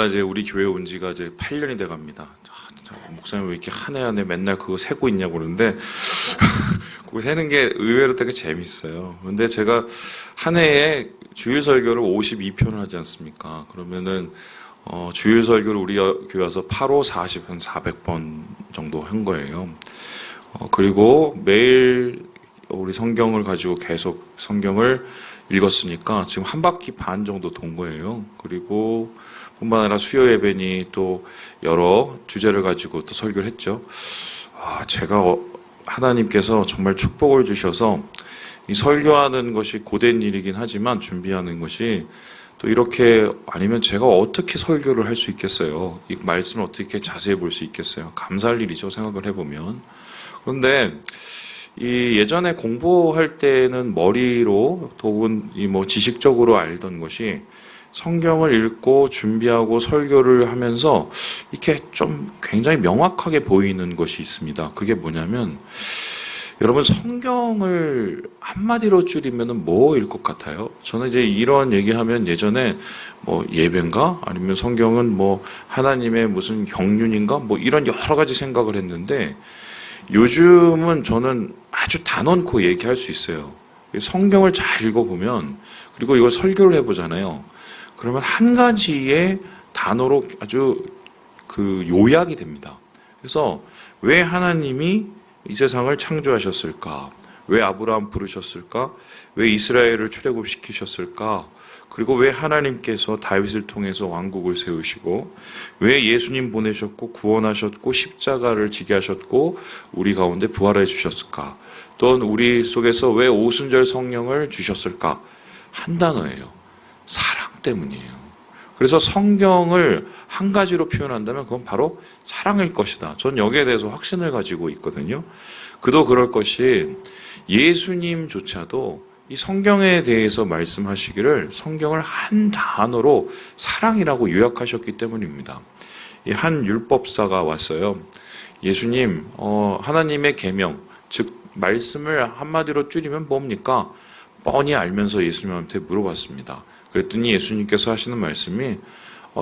이제 우리 교회 온 지가 이제 8년이 돼 갑니다. 목사님 왜 이렇게 한 해 한 해 맨날 그거 세고 있냐고 그러는데, 그거 세는 게 의외로 되게 재밌어요. 근데 제가 한 해에 주일 설교를 52편을 하지 않습니까? 그러면은, 주일 설교를 우리 교회 와서 8호 40편 400번 정도 한 거예요. 그리고 매일 우리 성경을 가지고 계속 성경을 읽었으니까 지금 한 바퀴 반 정도 돈 거예요. 그리고 뿐만 아니라 수요 예배니 또 여러 주제를 가지고 또 설교를 했죠. 제가 하나님께서 정말 축복을 주셔서 이 설교하는 것이 고된 일이긴 하지만 준비하는 것이 또 이렇게 아니면 제가 어떻게 설교를 할 수 있겠어요. 이 말씀을 어떻게 자세히 볼 수 있겠어요. 감사할 일이죠. 생각을 해보면. 그런데 이 예전에 공부할 때는 머리로 혹은 이 뭐 지식적으로 알던 것이 성경을 읽고 준비하고 설교를 하면서 이렇게 좀 굉장히 명확하게 보이는 것이 있습니다. 그게 뭐냐면 여러분 성경을 한마디로 줄이면 뭐일 것 같아요? 저는 이제 이런 얘기하면 예전에 뭐 예배인가 아니면 성경은 뭐 하나님의 무슨 경륜인가 뭐 이런 여러 가지 생각을 했는데 요즘은 저는 아주 단언코 얘기할 수 있어요. 성경을 잘 읽어보면 그리고 이걸 설교를 해보잖아요. 그러면 한 가지의 단어로 아주 요약이 됩니다. 그래서 왜 하나님이 이 세상을 창조하셨을까? 왜 아브라함 부르셨을까? 왜 이스라엘을 출애굽시키셨을까? 그리고 왜 하나님께서 다윗을 통해서 왕국을 세우시고 왜 예수님 보내셨고 구원하셨고 십자가를 지게 하셨고 우리 가운데 부활해 주셨을까? 또는 우리 속에서 왜 오순절 성령을 주셨을까? 한 단어예요. 사랑 때문이에요. 그래서 성경을 한 가지로 표현한다면 그건 바로 사랑일 것이다. 전 여기에 대해서 확신을 가지고 있거든요. 그도 그럴 것이 예수님조차도 이 성경에 대해서 말씀하시기를 성경을 한 단어로 사랑이라고 요약하셨기 때문입니다. 한 율법사가 왔어요. 예수님, 하나님의 계명, 즉 말씀을 한마디로 줄이면 뭡니까? 뻔히 알면서 예수님한테 물어봤습니다. 그랬더니 예수님께서 하시는 말씀이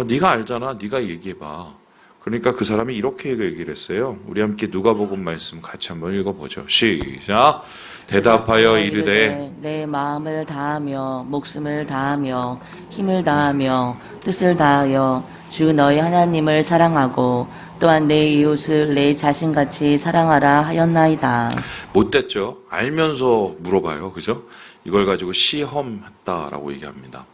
네가 알잖아. 네가 얘기해봐. 그러니까 그 사람이 이렇게 얘기를 했어요. 우리 함께 누가복음 말씀 같이 한번 읽어보죠. 시작. 대답하여 이르되 내 마음을 다하며 목숨을 다하며 힘을 다하며 뜻을 다하여 주 너희 하나님을 사랑하고 또한 내 이웃을 내 자신같이 사랑하라 하였나이다. 못됐죠. 알면서 물어봐요. 그죠? 이걸 가지고 시험했다라고 얘기합니다.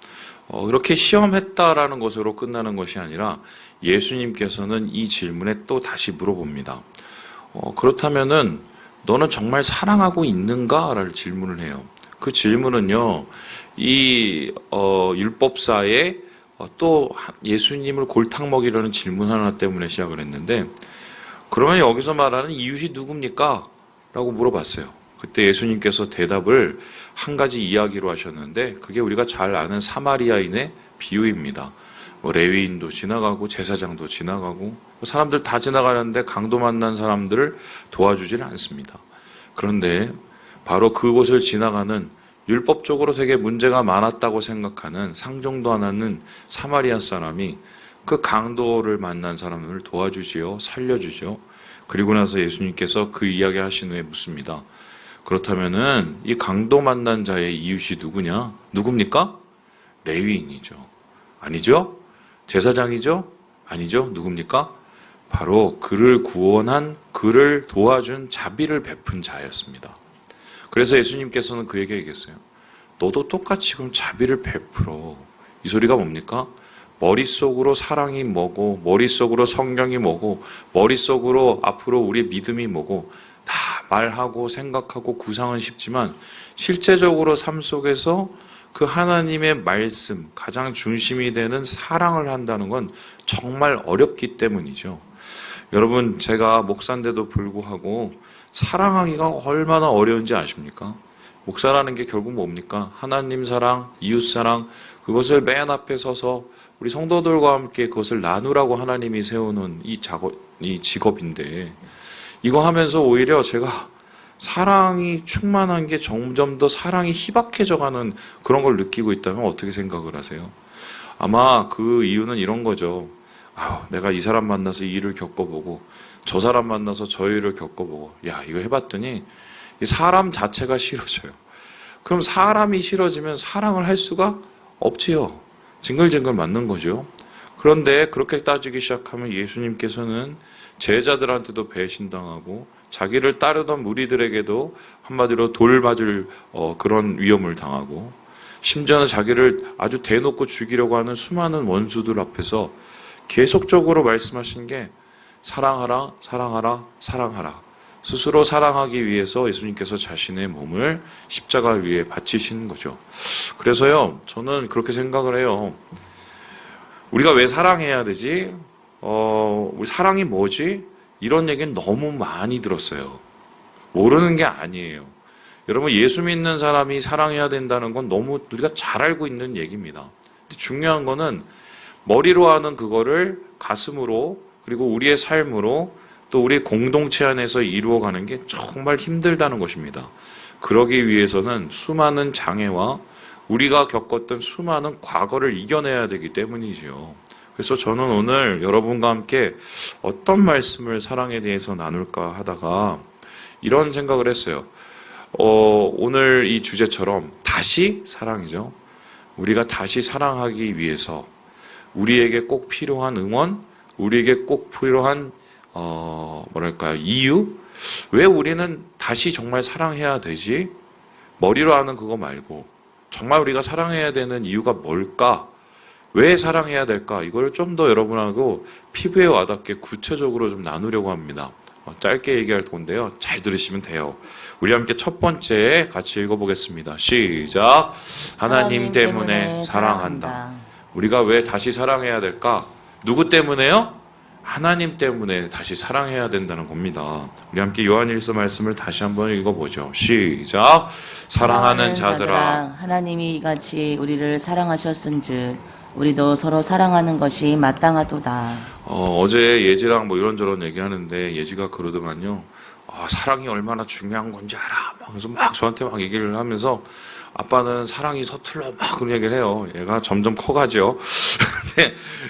이렇게 시험했다라는 것으로 끝나는 것이 아니라 예수님께서는 이 질문에 또 다시 물어봅니다. 그렇다면은 너는 정말 사랑하고 있는가? 라는 질문을 해요. 그 질문은요, 이 율법사에 또 예수님을 골탕 먹이려는 질문 하나 때문에 시작을 했는데 그러면 여기서 말하는 이웃이 누굽니까? 라고 물어봤어요. 그때 예수님께서 대답을 한 가지 이야기로 하셨는데 그게 우리가 잘 아는 사마리아인의 비유입니다. 레위인도 지나가고 제사장도 지나가고 사람들 다 지나가는데 강도 만난 사람들을 도와주지는 않습니다. 그런데 바로 그곳을 지나가는 율법적으로 되게 문제가 많았다고 생각하는 상종도 안 하는 사마리아 사람이 그 강도를 만난 사람을 도와주지요. 살려주죠. 그리고 나서 예수님께서 그 이야기 하신 후에 묻습니다. 그렇다면은 이 강도 만난 자의 이웃이 누구냐? 누굽니까? 레위인이죠. 아니죠? 제사장이죠? 아니죠? 누굽니까? 바로 그를 구원한, 그를 도와준 자비를 베푼 자였습니다. 그래서 예수님께서는 그에게 얘기했어요. 너도 똑같이 그럼 자비를 베풀어. 이 소리가 뭡니까? 머릿속으로 사랑이 뭐고, 머릿속으로 성경이 뭐고, 머릿속으로 앞으로 우리의 믿음이 뭐고, 다 말하고 생각하고 구상은 쉽지만 실제적으로 삶 속에서 그 하나님의 말씀, 가장 중심이 되는 사랑을 한다는 건 정말 어렵기 때문이죠. 여러분, 제가 목사인데도 불구하고 사랑하기가 얼마나 어려운지 아십니까? 목사라는 게 결국 뭡니까? 하나님 사랑, 이웃 사랑, 그것을 맨 앞에 서서 우리 성도들과 함께 그것을 나누라고 하나님이 세우는 이 직업인데 이거 하면서 오히려 제가 사랑이 충만한 게 점점 더 사랑이 희박해져가는 그런 걸 느끼고 있다면 어떻게 생각을 하세요? 아마 그 이유는 이런 거죠. 내가 이 사람 만나서 이 일을 겪어보고 저 사람 만나서 저 일을 겪어보고 이거 해봤더니 이 사람 자체가 싫어져요. 그럼 사람이 싫어지면 사랑을 할 수가 없지요. 징글징글 맞는 거죠. 그런데 그렇게 따지기 시작하면 예수님께서는 제자들한테도 배신당하고 자기를 따르던 무리들에게도 한마디로 돌 맞을 그런 위험을 당하고 심지어는 자기를 아주 대놓고 죽이려고 하는 수많은 원수들 앞에서 계속적으로 말씀하신 게 사랑하라, 사랑하라, 사랑하라. 스스로 사랑하기 위해서 예수님께서 자신의 몸을 십자가 위에 바치신 거죠. 그래서요, 저는 그렇게 생각을 해요. 우리가 왜 사랑해야 되지? 우리 사랑이 뭐지? 이런 얘기는 너무 많이 들었어요. 모르는 게 아니에요. 여러분, 예수 믿는 사람이 사랑해야 된다는 건 너무 우리가 잘 알고 있는 얘기입니다. 근데 중요한 거는 머리로 하는 그거를 가슴으로 그리고 우리의 삶으로 또 우리 공동체 안에서 이루어가는 게 정말 힘들다는 것입니다. 그러기 위해서는 수많은 장애와 우리가 겪었던 수많은 과거를 이겨내야 되기 때문이죠. 그래서 저는 오늘 여러분과 함께 어떤 말씀을 사랑에 대해서 나눌까 하다가 이런 생각을 했어요. 오늘 이 주제처럼 다시 사랑이죠. 우리가 다시 사랑하기 위해서 우리에게 꼭 필요한 응원, 우리에게 꼭 필요한 이유? 왜 우리는 다시 정말 사랑해야 되지? 머리로 하는 그거 말고 정말 우리가 사랑해야 되는 이유가 뭘까? 왜 사랑해야 될까? 이걸 좀 더 여러분하고 피부에 와닿게 구체적으로 좀 나누려고 합니다. 짧게 얘기할 건데요. 잘 들으시면 돼요. 우리 함께 첫 번째 같이 읽어보겠습니다. 시작. 하나님 때문에 사랑한다. 우리가 왜 다시 사랑해야 될까? 누구 때문에요? 하나님 때문에 다시 사랑해야 된다는 겁니다. 우리 함께 요한일서 말씀을 다시 한번 읽어보죠. 시작. 사랑하는 자들아, 하나님이 이같이 우리를 사랑하셨은즉 우리도 서로 사랑하는 것이 마땅하도다. 어제 예지랑 이런저런 얘기하는데 예지가 그러더만요. 사랑이 얼마나 중요한 건지 알아. 그래서 막 저한테 막 얘기를 하면서 아빠는 사랑이 서툴러 막 그런 얘기를 해요. 얘가 점점 커가죠.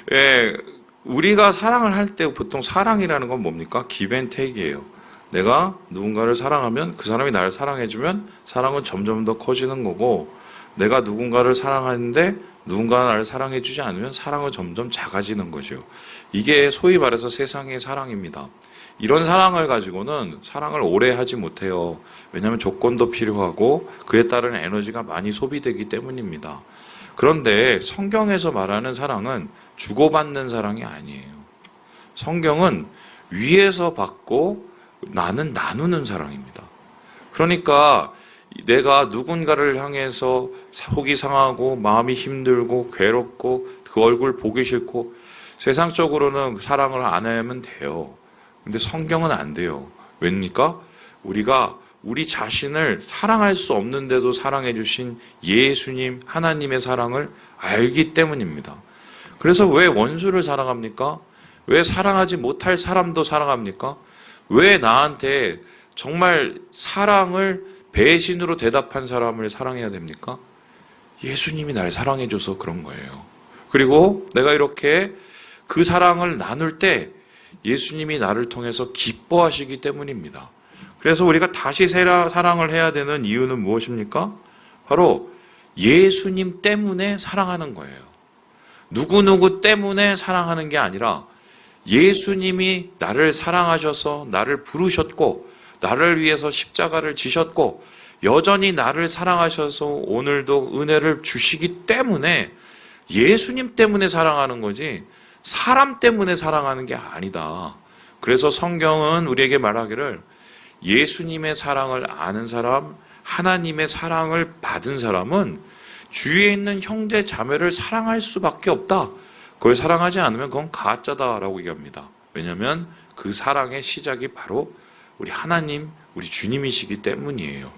근데 우리가 사랑을 할 때 보통 사랑이라는 건 뭡니까? 기브앤테이크예요. 내가 누군가를 사랑하면 그 사람이 나를 사랑해주면 사랑은 점점 더 커지는 거고, 내가 누군가를 사랑하는데 누군가가 나를 사랑해주지 않으면 사랑은 점점 작아지는 거죠. 이게 소위 말해서 세상의 사랑입니다. 이런 사랑을 가지고는 사랑을 오래 하지 못해요. 왜냐하면 조건도 필요하고 그에 따른 에너지가 많이 소비되기 때문입니다. 그런데 성경에서 말하는 사랑은 주고받는 사랑이 아니에요. 성경은 위에서 받고 나는 나누는 사랑입니다. 그러니까 내가 누군가를 향해서 속이 상하고 마음이 힘들고 괴롭고 그 얼굴 보기 싫고 세상적으로는 사랑을 안 하면 돼요. 근데 성경은 안 돼요. 왜입니까? 우리가 우리 자신을 사랑할 수 없는데도 사랑해 주신 예수님 하나님의 사랑을 알기 때문입니다. 그래서 왜 원수를 사랑합니까? 왜 사랑하지 못할 사람도 사랑합니까? 왜 나한테 정말 사랑을 배신으로 대답한 사람을 사랑해야 됩니까? 예수님이 날 사랑해줘서 그런 거예요. 그리고 내가 이렇게 그 사랑을 나눌 때 예수님이 나를 통해서 기뻐하시기 때문입니다. 그래서 우리가 다시 사랑을 해야 되는 이유는 무엇입니까? 바로 예수님 때문에 사랑하는 거예요. 누구누구 때문에 사랑하는 게 아니라 예수님이 나를 사랑하셔서 나를 부르셨고 나를 위해서 십자가를 지셨고 여전히 나를 사랑하셔서 오늘도 은혜를 주시기 때문에 예수님 때문에 사랑하는 거지 사람 때문에 사랑하는 게 아니다. 그래서 성경은 우리에게 말하기를 예수님의 사랑을 아는 사람, 하나님의 사랑을 받은 사람은 주위에 있는 형제 자매를 사랑할 수밖에 없다. 그걸 사랑하지 않으면 그건 가짜다라고 얘기합니다. 왜냐하면 그 사랑의 시작이 바로 우리 하나님, 우리 주님이시기 때문이에요.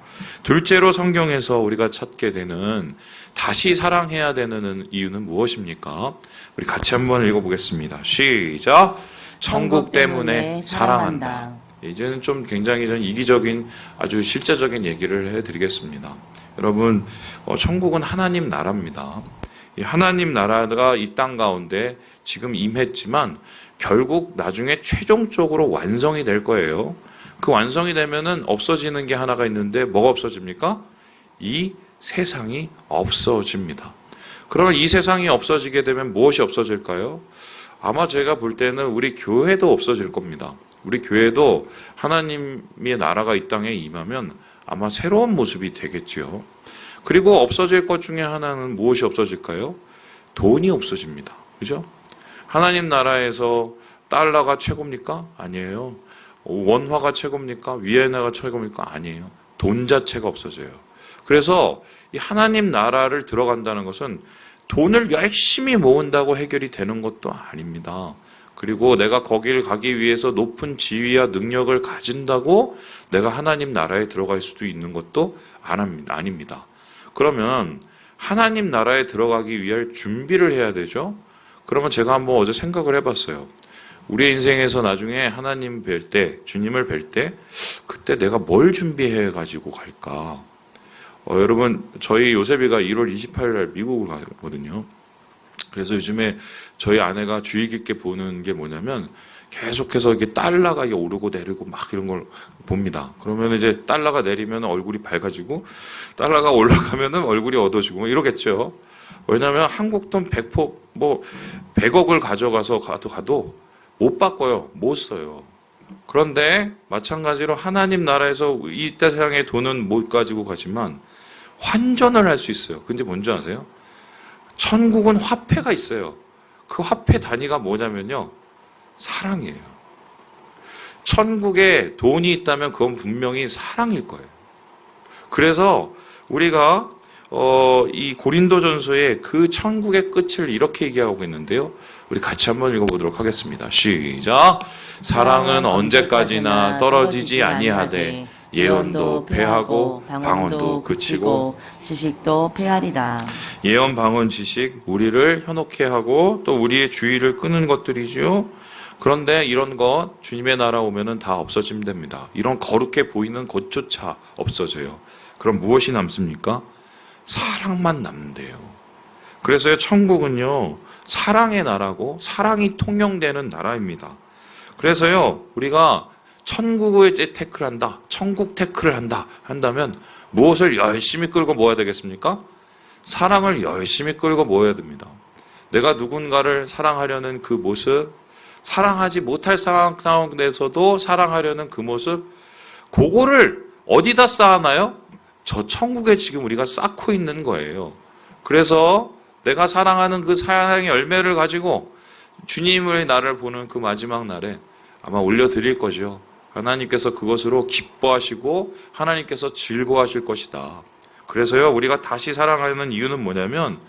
둘째로 성경에서 우리가 찾게 되는 다시 사랑해야 되는 이유는 무엇입니까? 우리 같이 한번 읽어보겠습니다. 시작! 천국 때문에 사랑한다. 이제는 좀 굉장히 전 이기적인 아주 실제적인 얘기를 해드리겠습니다. 여러분, 천국은 하나님 나라입니다. 이 하나님 나라가 이 땅 가운데 지금 임했지만 결국 나중에 최종적으로 완성이 될 거예요. 그 완성이 되면은 없어지는 게 하나가 있는데 뭐가 없어집니까? 이 세상이 없어집니다. 그러면 이 세상이 없어지게 되면 무엇이 없어질까요? 아마 제가 볼 때는 우리 교회도 없어질 겁니다. 우리 교회도 하나님의 나라가 이 땅에 임하면 아마 새로운 모습이 되겠지요. 그리고 없어질 것 중에 하나는 무엇이 없어질까요? 돈이 없어집니다. 그죠? 하나님 나라에서 달러가 최고입니까? 아니에요. 원화가 최고입니까? 위엔화가 최고입니까? 아니에요. 돈 자체가 없어져요. 그래서 이 하나님 나라를 들어간다는 것은 돈을 열심히 모은다고 해결이 되는 것도 아닙니다. 그리고 내가 거기를 가기 위해서 높은 지위와 능력을 가진다고 내가 하나님 나라에 들어갈 수도 있는 것도 아닙니다. 그러면 하나님 나라에 들어가기 위할 준비를 해야 되죠. 그러면 제가 한번 어제 생각을 해봤어요. 우리의 인생에서 나중에 하나님 뵐 때, 주님을 뵐 때, 그때 내가 뭘 준비해 가지고 갈까? 여러분, 저희 요셉이가 1월 28일 날 미국을 가거든요. 그래서 요즘에 저희 아내가 주의 깊게 보는 게 뭐냐면 계속해서 이렇게 달러가 오르고 내리고 막 이런 걸 봅니다. 그러면 이제 달러가 내리면 얼굴이 밝아지고 달러가 올라가면은 얼굴이 어두워지고 이러겠죠. 왜냐하면 한국 돈 100억을 가져가서 가도 못 바꿔요. 못 써요. 그런데 마찬가지로 하나님 나라에서 이 세상의 돈은 못 가지고 가지만 환전을 할 수 있어요. 근데 뭔지 아세요? 천국은 화폐가 있어요. 그 화폐 단위가 뭐냐면요. 사랑이에요. 천국에 돈이 있다면 그건 분명히 사랑일 거예요. 그래서 우리가 이 고린도전서의 그 천국의 끝을 이렇게 얘기하고 있는데요. 우리 같이 한번 읽어보도록 하겠습니다. 시작. 사랑은 언제까지나 떨어지지 아니하되 예언도 패하고 방언도 그치고 지식도 패하리라. 예언, 방언, 지식 우리를 현혹해 하고 또 우리의 주의를 끄는 것들이죠. 그런데 이런 것 주님의 나라 오면은 다 없어진답니다. 이런 거룩해 보이는 것조차 없어져요. 그럼 무엇이 남습니까? 사랑만 남는데요. 그래서요, 천국은요, 사랑의 나라고 사랑이 통용되는 나라입니다. 그래서요, 우리가 천국을 태클을 한다, 천국 태클을 한다면 무엇을 열심히 끌고 모아야 되겠습니까? 사랑을 열심히 끌고 모아야 됩니다. 내가 누군가를 사랑하려는 그 모습, 사랑하지 못할 상황 가운데서도 사랑하려는 그 모습, 그거를 어디다 쌓아놔요? 저 천국에 지금 우리가 쌓고 있는 거예요. 그래서 내가 사랑하는 그 사랑의 열매를 가지고 주님의 나를 보는 그 마지막 날에 아마 올려드릴 거죠. 하나님께서 그것으로 기뻐하시고 하나님께서 즐거워하실 것이다. 그래서요, 우리가 다시 사랑하는 이유는 뭐냐면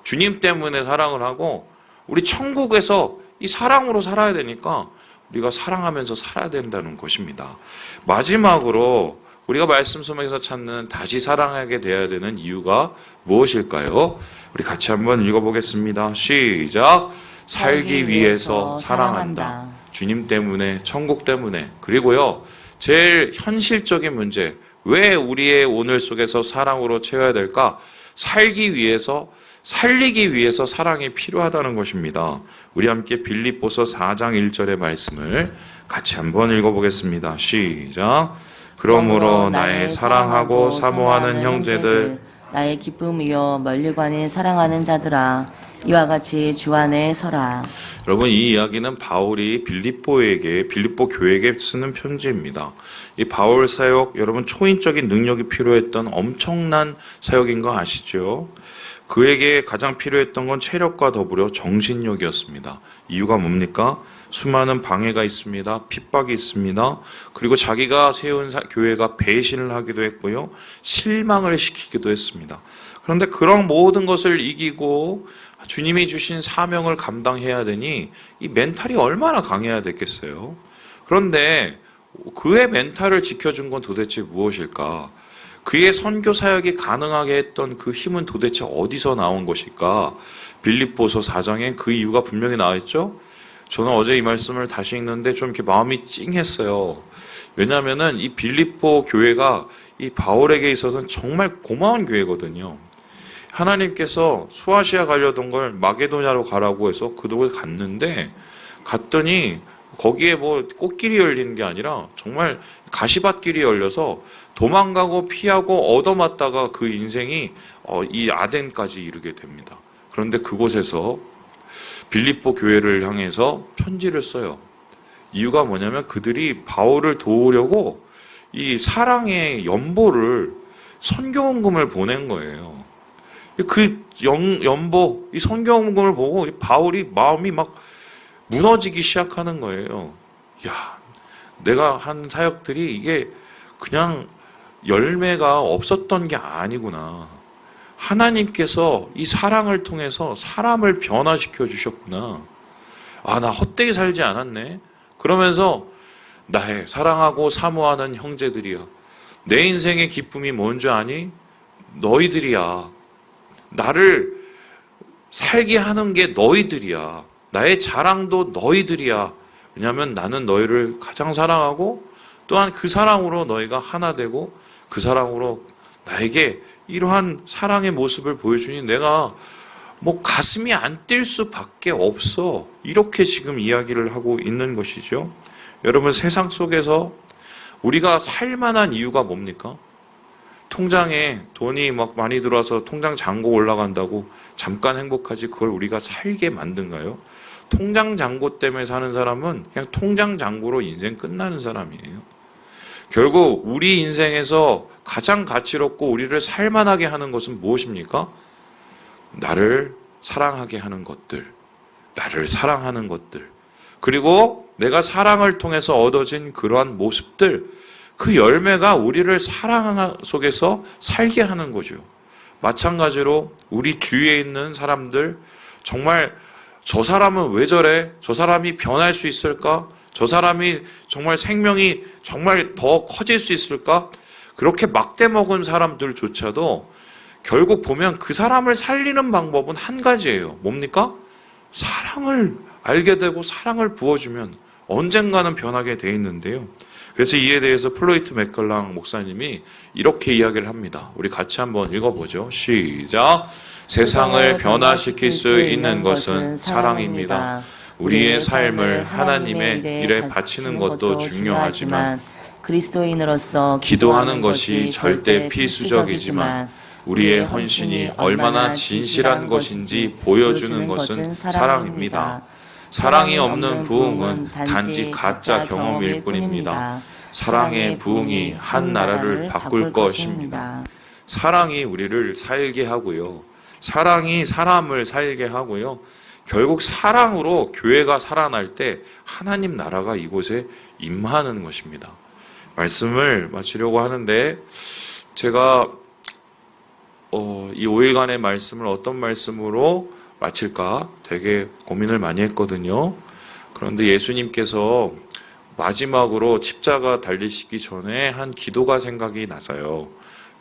주님 때문에 사랑을 하고 우리 천국에서 이 사랑으로 살아야 되니까 우리가 사랑하면서 살아야 된다는 것입니다. 마지막으로 우리가 말씀 속에서 찾는 다시 사랑하게 돼야 되는 이유가 무엇일까요? 우리 같이 한번 읽어보겠습니다. 시작. 살기 위해서 사랑한다. 주님 때문에, 천국 때문에. 그리고요, 제일 현실적인 문제, 왜 우리의 오늘 속에서 사랑으로 채워야 될까? 살기 위해서, 살리기 위해서 사랑이 필요하다는 것입니다. 우리 함께 빌립보서 4장 1절의 말씀을 같이 한번 읽어보겠습니다. 시작. 그러므로 나의 사랑하고 사모하는 형제들, 나의 기쁨이요 멀리 가는 사랑하는 자들아, 이와 같이 주 안에 서라. 여러분, 이 이야기는 바울이 빌립보 교회에게 쓰는 편지입니다. 이 바울 사역, 여러분 초인적인 능력이 필요했던 엄청난 사역인 거 아시죠? 그에게 가장 필요했던 건 체력과 더불어 정신력이었습니다. 이유가 뭡니까? 수많은 방해가 있습니다. 핍박이 있습니다. 그리고 자기가 세운 교회가 배신을 하기도 했고요. 실망을 시키기도 했습니다. 그런데 그런 모든 것을 이기고 주님이 주신 사명을 감당해야 되니 이 멘탈이 얼마나 강해야 됐겠어요. 그런데 그의 멘탈을 지켜준 건 도대체 무엇일까? 그의 선교 사역이 가능하게 했던 그 힘은 도대체 어디서 나온 것일까? 빌립보서 4장엔 그 이유가 분명히 나와 있죠. 저는 어제 이 말씀을 다시 읽는데 좀 이렇게 마음이 찡했어요. 왜냐하면은 이 빌립보 교회가 이 바울에게 있어서는 정말 고마운 교회거든요. 하나님께서 소아시아 가려던 걸 마게도냐로 가라고 해서 그곳에 갔는데, 갔더니 거기에 뭐 꽃길이 열리는 게 아니라 정말 가시밭길이 열려서 도망가고 피하고 얻어맞다가 그 인생이 이 아덴까지 이르게 됩니다. 그런데 그곳에서 빌립보 교회를 향해서 편지를 써요. 이유가 뭐냐면 그들이 바울을 도우려고 이 사랑의 연보를, 선교원금을 보낸 거예요. 그 연보, 이 선교원금을 보고 바울이 마음이 막 무너지기 시작하는 거예요. 야, 내가 한 사역들이 이게 그냥 열매가 없었던 게 아니구나. 하나님께서 이 사랑을 통해서 사람을 변화시켜 주셨구나. 아, 나 헛되이 살지 않았네. 그러면서 나의 사랑하고 사모하는 형제들이야. 내 인생의 기쁨이 뭔지 아니? 너희들이야. 나를 살게 하는 게 너희들이야. 나의 자랑도 너희들이야. 왜냐하면 나는 너희를 가장 사랑하고 또한 그 사랑으로 너희가 하나 되고 그 사랑으로 나에게 이러한 사랑의 모습을 보여주니 내가 뭐 가슴이 안 뛸 수밖에 없어. 이렇게 지금 이야기를 하고 있는 것이죠. 여러분, 세상 속에서 우리가 살만한 이유가 뭡니까? 통장에 돈이 막 많이 들어와서 통장 잔고 올라간다고 잠깐 행복하지 그걸 우리가 살게 만든가요? 통장 잔고 때문에 사는 사람은 그냥 통장 잔고로 인생 끝나는 사람이에요. 결국 우리 인생에서 가장 가치롭고 우리를 살만하게 하는 것은 무엇입니까? 나를 사랑하게 하는 것들, 나를 사랑하는 것들, 그리고 내가 사랑을 통해서 얻어진 그러한 모습들, 그 열매가 우리를 사랑 속에서 살게 하는 거죠. 마찬가지로 우리 주위에 있는 사람들, 정말 저 사람은 왜 저래? 저 사람이 변할 수 있을까? 저 사람이 정말 생명이 정말 더 커질 수 있을까? 그렇게 막대 먹은 사람들조차도 결국 보면 그 사람을 살리는 방법은 한 가지예요. 뭡니까? 사랑을 알게 되고 사랑을 부어주면 언젠가는 변하게 돼 있는데요. 그래서 이에 대해서 플로이트 맥컬랑 목사님이 이렇게 이야기를 합니다. 우리 같이 한번 읽어보죠. 시작. 세상을 변화시킬 수 있는 것은 사랑입니다. 우리의 삶을 하나님의 일에 바치는 것도 중요하지만 그리스도인으로서 기도하는 것이 절대 필수적이지만 우리의 헌신이 얼마나 진실한 것인지 보여주는 것은 사랑입니다. 사랑이 없는 부흥은 단지 가짜 경험일 뿐입니다. 사랑의 부흥이 한 나라를 바꿀 것입니다. 사랑이 우리를 살게 하고요. 사랑이 사람을 살게 하고요. 결국 사랑으로 교회가 살아날 때 하나님 나라가 이곳에 임하는 것입니다. 말씀을 마치려고 하는데 제가 이 5일간의 말씀을 어떤 말씀으로 마칠까 되게 고민을 많이 했거든요. 그런데 예수님께서 마지막으로 십자가 달리시기 전에 한 기도가 생각이 나서요.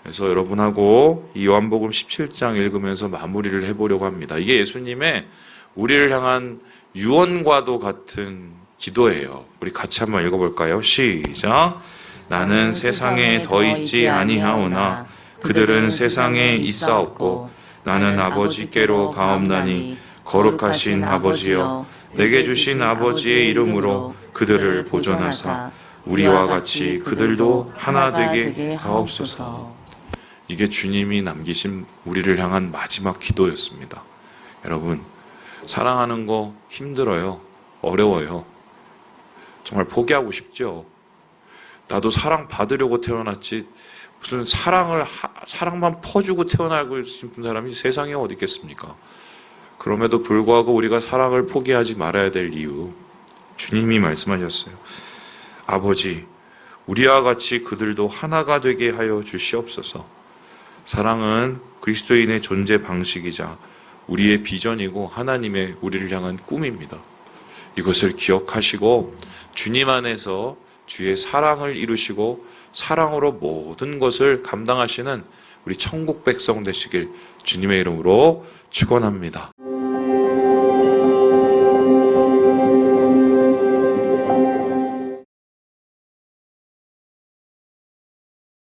그래서 여러분하고 이 요한복음 17장 읽으면서 마무리를 해보려고 합니다. 이게 예수님의 우리를 향한 유언과도 같은 기도예요. 우리 같이 한번 읽어볼까요? 시작. 나는 세상에 더 있지 아니하오나 그들은 세상에 있사옵고 나는 아버지께로 가옵나니 거룩하신 아버지여 내게 주신 아버지의 이름으로 그들을 보존하사 우리와 같이 그들도 하나 되게 하옵소서. 이게 주님이 남기신 우리를 향한 마지막 기도였습니다. 여러분, 사랑하는 거 힘들어요. 어려워요. 정말 포기하고 싶죠. 나도 사랑 받으려고 태어났지 무슨 사랑만 퍼주고 태어나고 싶은 사람이 세상에 어디 있겠습니까? 그럼에도 불구하고 우리가 사랑을 포기하지 말아야 될 이유, 주님이 말씀하셨어요. 아버지, 우리와 같이 그들도 하나가 되게 하여 주시옵소서. 사랑은 그리스도인의 존재 방식이자 우리의 비전이고 하나님의 우리를 향한 꿈입니다. 이것을 기억하시고 주님 안에서 주의 사랑을 이루시고 사랑으로 모든 것을 감당하시는 우리 천국 백성 되시길 주님의 이름으로 축원합니다.